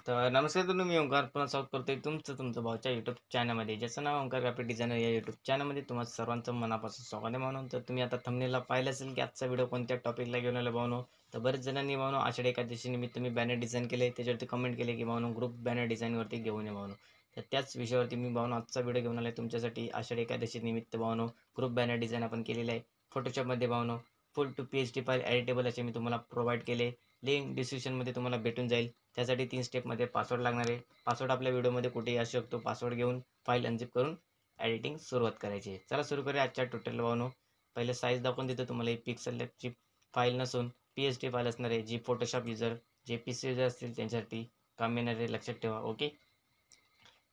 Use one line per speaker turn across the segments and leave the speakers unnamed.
तर नमस्कार तुम्ही मी ओंकार पुन्हा स्वागत करतोय तुमचं भाऊच्या यूट्यूब चॅनलमध्ये ज्याचं नाव ओंकार ग्राफिक डिझायनर या यूट्यूब चॅनलमध्ये तुम्हाला सर्वांचं मनापासून स्वागत आहे. म्हणून तर तुम्ही आता थंबनेलला पाहिलं असेल की आजचा व्हिडिओ कोणत्या टॉपिकला घेऊन आलो भावनो. तर बरेच जणांनी भावनो आषाढी एकादशी निमित्त मी बॅनर डिझाईन केले, त्याच्यावरती कमेंट केले की भावनो ग्रुप बॅनर डिझाईनवरती घेऊन ये भावनो. तर त्याच विषयावरती मी भावनो आजचा व्हिडिओ घेऊन आलो तुमच्यासाठी. आषाढी एकादशी निमित्त भावनो ग्रुप बॅनर डिझाईन आपण केलेलं आहे फोटोशॉपमध्ये भावनो. Full to PHP file editable असे मी तुम्हाला प्रोव्हाइड केले. लिंक डिस्क्रिप्शनमध्ये तुम्हाला भेटून जाईल. त्यासाठी 3 स्टेपमध्ये पासवर्ड लागणार आहे. पासवर्ड आपल्या व्हिडिओमध्ये कुठेही असू शकतो. पासवर्ड घेऊन फाईल अनझिप करून एडिटिंग सुरुवात करायची आहे. चला सुरू करूया आजच्या ट्युटोरियल भावनो. पहिले साईज दाखवून देतो तुम्हाला. ही पिक्सेलची फाईल नसून PHP फाईल असणार आहे, जी फोटोशॉप युजर जे PC युजर असतील त्यांच्यासाठी काम येणार आहे. लक्षात ठेवा. ओके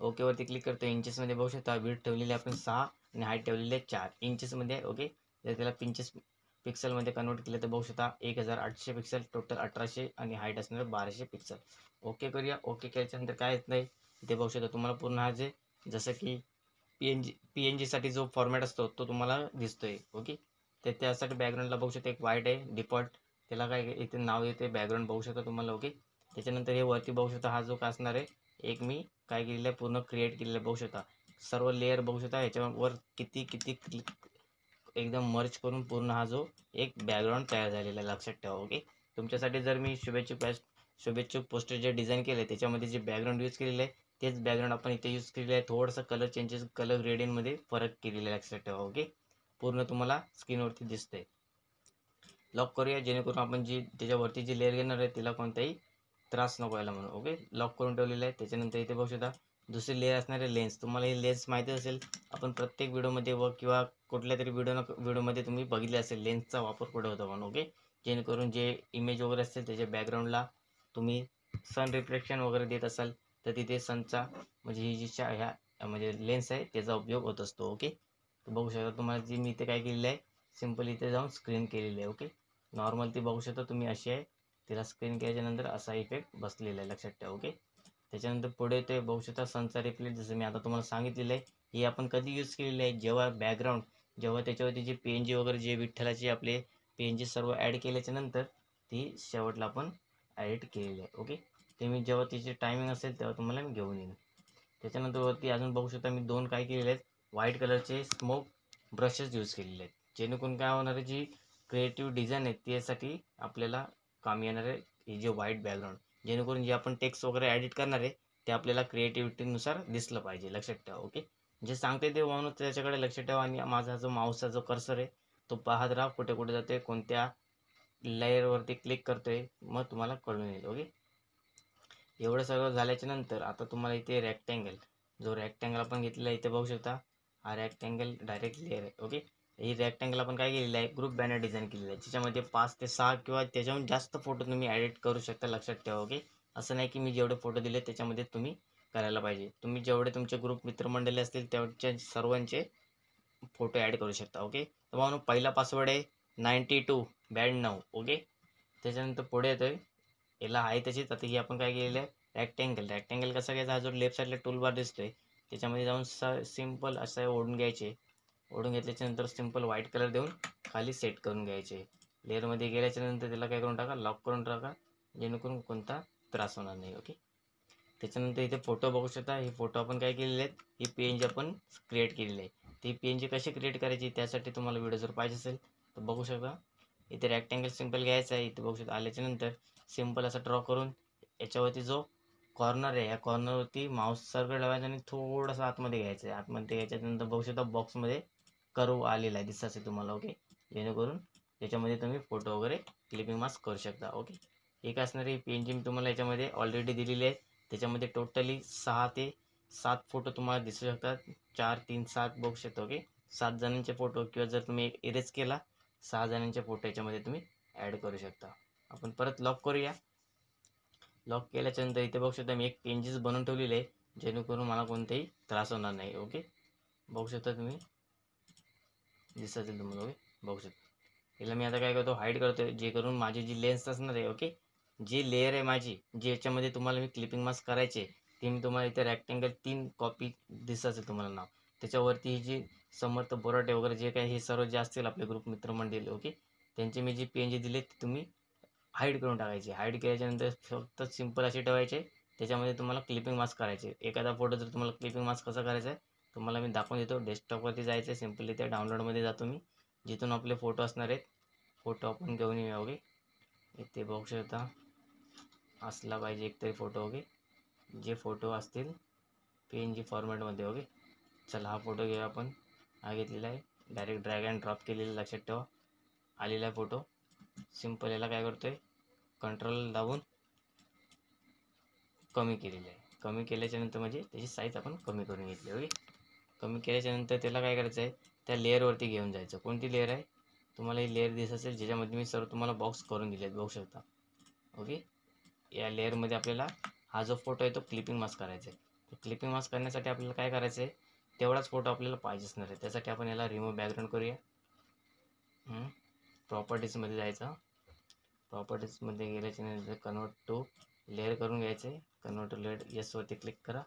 ओकेवरती क्लिक करतो. इंचेसमध्ये बघू शकता विड्थ ठेवलेली आपण 6 आणि हाईट ठेवलेली आहे 4 इंचेसमध्ये. ओके जर त्याला पिक्सलमध्ये कन्वर्ट केलं तर बघू शकता 1800 पिक्सल, टोटल 1800 आणि हाईट असणार 1200 पिक्सल. ओके करूया. ओके केल्याच्यानंतर काय येत नाही इथे बघू शकता तुम्हाला पूर्ण हा जे जसं की PNG साठी जो फॉर्मॅट असतो तो तुम्हाला दिसतोय. ओके तर त्यासाठी बॅकग्राऊंडला बघू शकता एक व्हाईट आहे डिफॉल्ट, त्याला काय इथे नाव येते बॅकग्राऊंड बघू शकता तुम्हाला. ओके त्याच्यानंतर हे वरती बघू शकता हा जो काय असणार आहे एक मी काय केलेलं आहे पूर्ण क्रिएट केलेलं आहे बघू शकता. सर्व लेअर बघू शकता ह्याच्यावर किती किती एकदम मर्ज करून पूर्ण हा जो एक बॅकग्राऊंड तयार झालेला आहे. लक्षात ठेवा. ओके तुमच्यासाठी जर मी शुभेच्छुक पोस्टर जे डिझाईन केले त्याच्यामध्ये जे बॅकग्राऊंड यूज केलेलं आहे तेच बॅकग्राऊंड आपण इथे यूज केलेलं आहे. थोडंसं कलर चेंजेस कलर ग्रेडियंटमध्ये फरक केलेला आहे. लक्षात ठेवा. ओके पूर्ण तुम्हाला स्क्रीनवरती दिसतंय. लॉक करूया जेणेकरून आपण जी त्याच्यावरती जी लेअर घेणार आहे तिला कोणताही त्रास नको व्हायला म्हणून. ओके लॉक करून ठेवलेलं आहे. त्याच्यानंतर इथे बघू शकता दुसरी लेअर असणार आहे लेन्स. तुम्हाला ही लेन्स माहिती असेल, आपण प्रत्येक व्हिडिओमध्ये किंवा कुठल्या तरी व्हिडिओमध्ये तुम्ही बघितले असेल लेन्सचा वापर कुठे होतो म्हणून. ओके जेणेकरून जे इमेज वगैरे असतील त्याच्या बॅकग्राऊंडला तुम्ही सन रिफ्लेक्शन वगैरे देत असाल तर तिथे सनचा म्हणजे ही जी ह्या म्हणजे लेन्स आहे त्याचा उपयोग होत असतो. ओके बघू शकता तुम्हाला जी मी इथे काय केलेलं आहे सिम्पल इथे जाऊन स्क्रीन केलेली आहे. ओके नॉर्मल ती बघू शकता तुम्ही अशी आहे, तिला स्क्रीन केल्याच्यानंतर असा इफेक्ट बसलेला आहे. लक्षात ठेवा. ओके त्याच्यानंतर पुढे ते बघू शकता सनचा रिफ्लेक्ट जसं मी आता तुम्हाला सांगितलेलं आहे. ही आपण कधी यूज केलेली आहे जेव्हा बॅकग्राऊंड जेव्हा त्याच्यावरती जे PNG वगैरे जे विठ्ठलाचे आपले PNG सर्व ॲड केल्याच्या नंतर ती शेवटला आपण ॲडिट केलेली आहे. ओके ते मी जेव्हा तिची टायमिंग असेल तेव्हा तुम्हाला मी घेऊन येईन. त्याच्यानंतर वरती अजून बघू शकता मी 2 काय केलेले आहेत व्हाईट कलरचे स्मोक ब्रशेस यूज केलेले आहेत. जेणेकरून काय होणार आहे जी क्रिएटिव्ह डिझाईन आहे त्यासाठी आपल्याला काम येणार आहे हे जे व्हाईट बॅकग्राऊंड, जेणेकरून जे आपण टेक्स्ट वगैरे एडिट करणार आहे ते आपल्याला क्रिएटिव्हिटीनुसार दिसलं पाहिजे. लक्षात ठेवा. ओके जे सांगते ते म्हणून त्याच्याकडे लक्ष ठेवा आणि माझा जो माऊसचा जो कर्सर आहे तो पाहत राहा कुठे कुठे जाते कोणत्या लेअरवरती क्लिक करतोय मग तुम्हाला कळून येईल. ओके एवढं सगळं झाल्याच्या नंतर आता तुम्हाला इथे रेक्टँगल जो रेक्टँगल आपण घेतलेला आहे इथे बघू शकता हा रेक्टँगल डायरेक्ट लेअर आहे. ओके ही रेक्टँगल आपण काय केलेलं आहे ग्रुप बॅनर डिझाईन केलेलं आहे त्याच्यामध्ये 5 ते 6 किंवा त्याच्याहून जास्त फोटो तुम्ही ॲडिट करू शकता. लक्षात ठेवा. ओके असं नाही की मी जेवढे फोटो दिले त्याच्यामध्ये तुम्ही करायला पाहिजे. तुम्ही जेवढे तुमचे ग्रुप मित्रमंडळी असतील तेवढ्या सर्वांचे फोटो ॲड करू शकता. ओके तर म्हणून पहिला पासवर्ड आहे 9292. ओके त्याच्यानंतर पुढे येतोय याला आहे तशीच आता ही आपण काय केलेलं आहे रेक्टँगल कसा घ्यायचा हा जो लेफ्ट साईडला टूल बार दिसतोय त्याच्यामध्ये जाऊन सिम्पल असं ओढून घ्यायचे. ओढून घेतल्याच्यानंतर सिम्पल व्हाईट कलर देऊन खाली सेट करून घ्यायचे. लेअरमध्ये गेल्याच्यानंतर त्याला काय करून टाका लॉक करून टाका जेणेकरून कोणता त्रास होणार नाही. ओके त्याच्यानंतर इथे फोटो बघू शकता. हे फोटो आपण काय केलेले आहेत ही PNG आपण क्रिएट केलेली आहे. ती PNG कशी क्रिएट करायची त्यासाठी तुम्हाला व्हिडिओ जर पाहिजे असेल तर बघू शकता. इथे रेक्टँगल सिम्पल घ्यायचा आहे. इथे बघू शकता आल्याच्यानंतर सिम्पल असं ड्रॉ करून याच्यावरती जो कॉर्नर आहे या कॉर्नरवरती माऊस सर्कल ठेवायचा आणि थोडंसं आतमध्ये घ्यायचं आहे. आतमध्ये घ्यायच्यानंतर बघू शकता बॉक्समध्ये कर्व आलेला आहे दिसत असेल तुम्हाला. ओके जेणेकरून त्याच्यामध्ये तुम्ही फोटो वगैरे क्लिपिंग मास्क करू शकता. ओके एक असणारी PNG मी तुम्हाला याच्यामध्ये ऑलरेडी दिलेली आहे. त्याच्यामध्ये टोटली 6 ते 7 फोटो तुम्हाला दिसू शकतात. 4 3 7 बघू शकता. ओके 7 जणांचे फोटो किंवा जर तुम्ही एक इरेज केला 6 जणांचे फोटो याच्यामध्ये तुम्ही ॲड करू शकता. आपण परत लॉक करूया. लॉक केल्याच्यानंतर इथे बघू शकता मी एक PNGच बनवून ठेवलेली आहे जेणेकरून मला कोणताही त्रास होणार नाही. ओके बघू शकता तुम्ही दिसत असेल तुम्हाला. ओके बघू शकता याला मी आता काय करतो हाईड करतो जे करून माझी जी लेन्स असणार आहे. ओके जी लेअर आहे माझी जी याच्यामध्ये तुम्हाला मी क्लिपिंग मास्क करायचे ते मी तुम्हाला इथे रेक्टँगल 3 कॉपी दिसत असेल तुम्हाला नाव त्याच्यावरती ही जी समर्थ बोराटे वगैरे जे काही हे सर्व जे असतील आपले ग्रुप मित्रमंडळी. ओके त्यांचे मी जी PNG दिले ते तुम्ही हाईड करून टाकायचे. हाईड केल्याच्यानंतर फक्त सिम्पल असे ठेवायचे त्याच्यामध्ये तुम्हाला क्लिपिंग मास्क करायचे. एखादा फोटो जर तुम्हाला क्लिपिंग मास्क कसा करायचा आहे तुम्हाला मी दाखवून देतो. डेस्कटॉपवरती जायचं आहे, सिम्पली त्या डाउनलोडमध्ये जातो मी, जिथून आपले फोटो असणार आहेत. फोटो आपण घेऊन येऊया. ओके, इथे बघू शकता असला पाहिजे एकतरी फोटो. ओके, जे फोटो असतील PNG फॉर्मॅटमध्ये. ओके, चला हा फोटो घेऊया आपण. हा घेतलेला आहे, डायरेक्ट ड्रॅग अँड ड्रॉप केलेला, लक्षात ठेवा. आलेला आहे फोटो. सिम्पल याला काय करतोय, कंट्रोल दाबून कमी केलेलं आहे. कमी केल्याच्यानंतर म्हणजे त्याची साईज आपण कमी करून घेतली. ओके, कमी केल्याच्यानंतर त्याला काय करायचं आहे, त्या लेअरवरती घेऊन जायचं. कोणती लेअर आहे, तुम्हाला ही लेअर दिसत असेल ज्याच्यामध्ये मी सर्व तुम्हाला बॉक्स करून दिले आहेत, बघू शकता. ओके, या लेअरमध्ये आपल्याला हा जो फोटो आहे तो क्लिपिंग मास्क करायचा आहे. तर क्लिपिंग मास्क करण्यासाठी आपल्याला काय करायचं आहे, तेवढाच फोटो आपल्याला पाहिजे असणार आहे. त्यासाठी आपण याला रिमूव्ह बॅकग्राऊंड करूया. प्रॉपर्टीजमध्ये जायचं. प्रॉपर्टीजमध्ये गेल्याच्यानंतर कन्वर्ट टू लेअर करून घ्यायचं आहे. कन्वर्ट टू लेअर येसवरती क्लिक करा.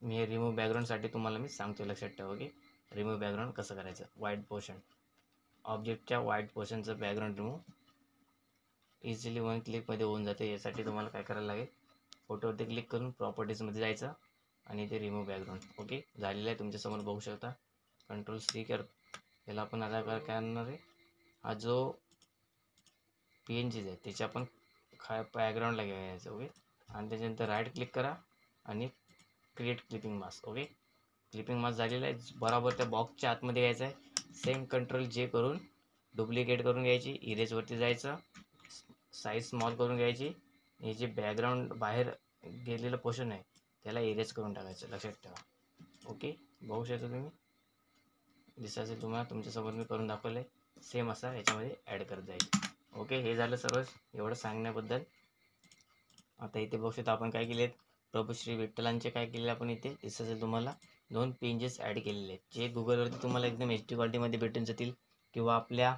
मी हे रिमूव्ह बॅकग्राऊंडसाठी तुम्हाला मी सांगतो, लक्षात ठेवा. ओके, रिमूव्ह बॅकग्राऊंड कसं करायचं. व्हाईट पोर्शन, ऑब्जेक्टच्या व्हाईट पोर्शनचं बॅकग्राऊंड रिमूव्ह इझिली 1 क्लिकमध्ये होऊन जाते. यासाठी तुम्हाला काय करायला लागेल, फोटोवरती क्लिक करून प्रॉपर्टीजमध्ये जायचं आणि ते रिमूव्ह बॅकग्राऊंड. ओके, झालेलं आहे, तुमच्यासमोर बघू शकता. कंट्रोल-C कर. याला आपण आता काय करणार आहे, हा जो PNG आहे त्याच्या आपण बॅकग्राऊंडला घ्यायचं. ओके, आणि त्याच्यानंतर राईट क्लिक करा आणि create clipping mask. Okay, clipping mask झालेलं आहे. बरोबर त्या बॉक्सच्या आतमध्ये घ्यायचं आहे. सेम कंट्रोल-J करून डुप्लिकेट करून घ्यायची. इरेजवरती जायचं, साईज स्मॉल करून घ्यायची. हे जे बॅकग्राऊंड बाहेर गेलेलं पोर्शन आहे त्याला इरेज करून टाकायचं, लक्षात ठेवा. ओके, बघू शकता तुम्ही, दिसत असेल तुम्हाला, तुमच्यासमोर मी करून दाखवलं आहे. सेम असा याच्यामध्ये ॲड करत जायचं. ओके, हे झालं सर्व एवढं सांगण्याबद्दल. आता इथे बघू शकता आपण काय केले आहेत, प्रभू श्री विठ्ठलांचे काय केले आपण इथे दिसत असेल तुम्हाला, 2 पेजेस ॲड केलेले आहेत, जे गुगलवरती तुम्हाला एकदम HD क्वालिटीमध्ये भेटून जातील. किंवा आपल्या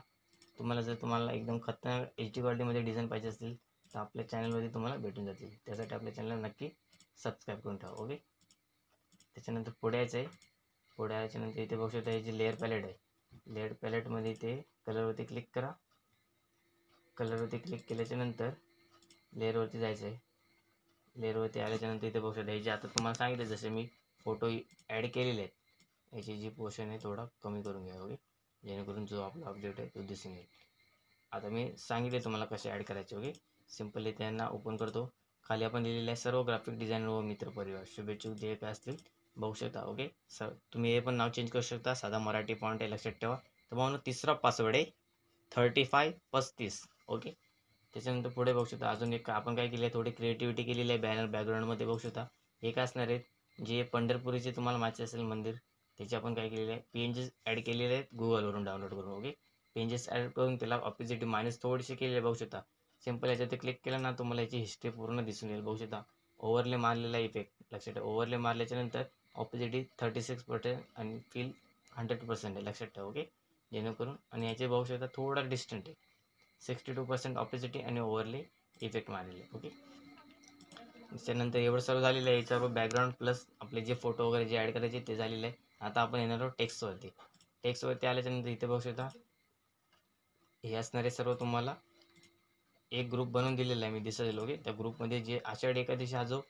तुम्हाला जर तुम्हाला एकदम खतरनाक HD क्वालिटीमध्ये डिझाईन पाहिजे असतील तर आपल्या चॅनलमध्ये तुम्हाला भेटून जातील. त्यासाठी आपल्या चॅनलला नक्की सबस्क्राईब करून ठेवा. ओके, त्याच्यानंतर पुढे यायचं आहे. पुढे याच्यानंतर इथे बघू शकता हे जे लेअर पॅलेट आहे, लेअर पॅलेटमध्ये इथे कलरवरती क्लिक करा. कलरवरती क्लिक केल्याच्यानंतर लेअरवरती जायचं आहे. लेअरवरती आल्याच्यानंतर इथे बघू शकता हे जे आता तुम्हाला सांगितले जसे मी फोटो ॲड केलेले आहेत याची जी पोर्शन आहे थोडा कमी करून घ्या. ओके, जेणेकरून जो आपला ऑब्जेक्ट आहे तो दिसून येईल. आता मी सांगितले तुम्हाला कसे ॲड करायचे. ओके, सिम्पली त्यांना ओपन करतो. खाली आपण लिहिलेलं आहे सर्व ग्राफिक डिझायनर व मित्रपरिवार शुभेच्छुक जे काय असतील बघू शकता. ओके सर, तुम्ही हे पण नाव चेंज करू शकता, साधा मराठी फॉन्ट आहे, लक्षात ठेवा. तर म्हणून तिसरा पासवर्ड आहे 3535. ओके, त्याच्यानंतर पुढे बघू शकता अजून एक आपण काय केलं आहे, थोडी क्रिएटिव्हिटी केलेली आहे बॅनर बॅकग्राऊंडमध्ये. बघू शकता हे काय असणार आहेत, जे पंढरपुरीचे तुम्हाला माहिती असेल मंदिर, त्याचे आपण काय केलेलं आहे PNGs ॲड केलेले आहेत गुगलवरून डाउनलोड करून. ओके, PNGs ॲड करून त्याला ऑपोजिट मायनस थोडीशी केलेली आहे. बघू शकता सिम्पल याच्यात क्लिक केलं ना तुम्हाला याची हिस्ट्री पूर्ण दिसून येईल. बघू शकता ओव्हरले मारलेला इफेक्ट, लक्षात ठेवा. ओव्हरले मारल्याच्यानंतर ऑपोजिट 36% आणि फील 100% आहे, लक्षात ठेवा. ओके, जेणेकरून आणि याचे बघू शकता थोडा डिस्टंट आहे, 62% ऑपोजिटी आणि ओव्हरले इफेक्ट मारलेले. ओके, त्याच्यानंतर एवढं सर्व झालेलं आहे. याच्यावर बॅकग्राऊंड प्लस आपले जे फोटो वगैरे जे ॲड करायचे ते झालेलं आहे. आता आपण येणार आहोत टेक्स्टवरती. टेक्स्टवरती आल्याच्यानंतर इथे बघू शकता हे असणारे सर्व तुम्हाला एक ग्रुप बनवून दिलेला आहे मी दिसेल. ओके, त्या ग्रुपमध्ये जे आषाढी एकादशी हा जो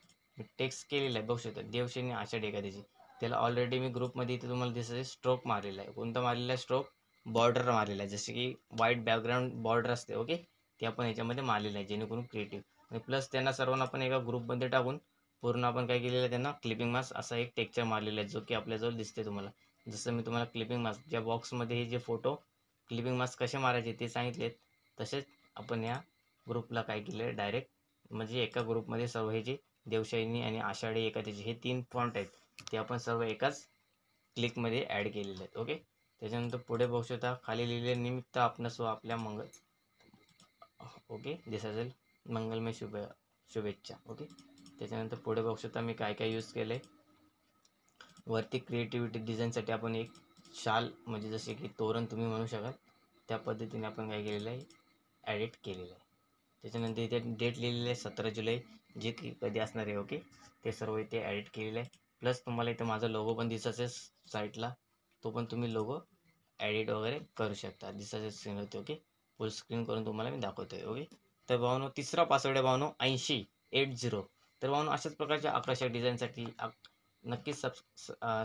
टेक्स्ट केलेला आहे बघू शकता, देवशनी आषाढी एकादशी, त्याला ऑलरेडी मी ग्रुपमध्ये इथे तुम्हाला दिसत स्ट्रोक मारलेला आहे. कोणता मारलेला आहे स्ट्रोक, बॉर्डर मारलेला आहे, जसे की व्हाईट बॅकग्राऊंड बॉर्डर असते. ओके, ते आपण याच्यामध्ये मारलेलं आहे जेणेकरून क्रिएटिव्ह आणि प्लस त्यांना सर्वांना आपण एका ग्रुपमध्ये टाकून पूर्ण आपण काय केलेलं आहे त्यांना क्लिपिंग मास्क असा एक टेक्स्चर मारलेला आहे जो की आपल्याजवळ दिसते तुम्हाला. जसं मी तुम्हाला क्लिपिंग मास्क ज्या बॉक्समध्ये हे जे फोटो क्लिपिंग मास्क कसे मारायचे ते सांगितलेत तसेच आपण या ग्रुपला काय केलं आहे डायरेक्ट म्हणजे एका ग्रुपमध्ये सर्व हे जे देवशयनी आणि आषाढी एकादशी हे 3 फॉन्ट आहेत ते आपण सर्व एकाच क्लिकमध्ये ॲड केलेले आहेत. ओके, त्याच्यानंतर पुढे बघू शकता खाली लिहिलेले निमित्त आपणास व आपल्या ओके दिस असेल मंगलमय शुभेच्छा. ओके, त्याच्यानंतर पुढे बघू शकता मी काय काय यूज केलं आहे. वरती क्रिएटिव्हिटी डिझाईनसाठी आपण एक शाल म्हणजे जसे की तोरण तुम्ही म्हणू शकाल त्या पद्धतीने आपण काय केलेलं आहे ॲडिट केलेलं आहे. त्याच्यानंतर इथे डेट लिहिलेली आहे 17 जुलै जे की कधी असणार आहे. ओके, ते सर्व इथे ॲडिट केलेलं आहे. प्लस तुम्हाला इथे माझा लोगो पण दिसत असेल साईडला, तो पण तुम्ही लोगो ॲडिट वगैरे करू शकता. दिसत असेल स्क्रीनवरती. ओके, फुल स्क्रीन करून तुम्हाला मी दाखवतो आहे. ओके, तर भावनो तिसरा पासवर्ड आहे भावनो 8080. तर म्हणून अशाच प्रकारच्या आकर्षक डिझाईनसाठी नक्कीच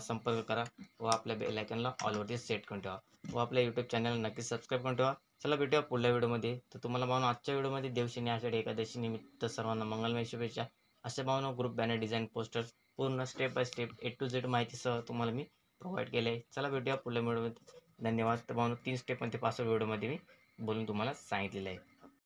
संपर्क करा व आपल्या बेल आयकॉनला ऑलवरती सेट करून ठेवा व आपल्या यूट्यूब चॅनल नक्कीच सबस्क्राईब करून ठेवा. चला भेटूया पुढल्या व्हिडिओमध्ये. तर तुम्हाला भावना आजच्या व्हिडिओमध्ये देवशनी आषाढी एकादशी निमित्त सर्वांना मंगलमय शुभेच्छा. असे भावना ग्रुप बॅनर डिझाईन पोस्टर पूर्ण step by step A to Z माहितीसह तुम्हाला मी प्रोव्हाइड केले आहे. चला भेटूया पुढल्या व्हिडिओमध्ये. धन्यवाद. तर भावना 3 स्टेपमध्ये पाचव्या व्हिडिओमध्ये मी बोलून तुम्हाला सांगितलेलं आहे.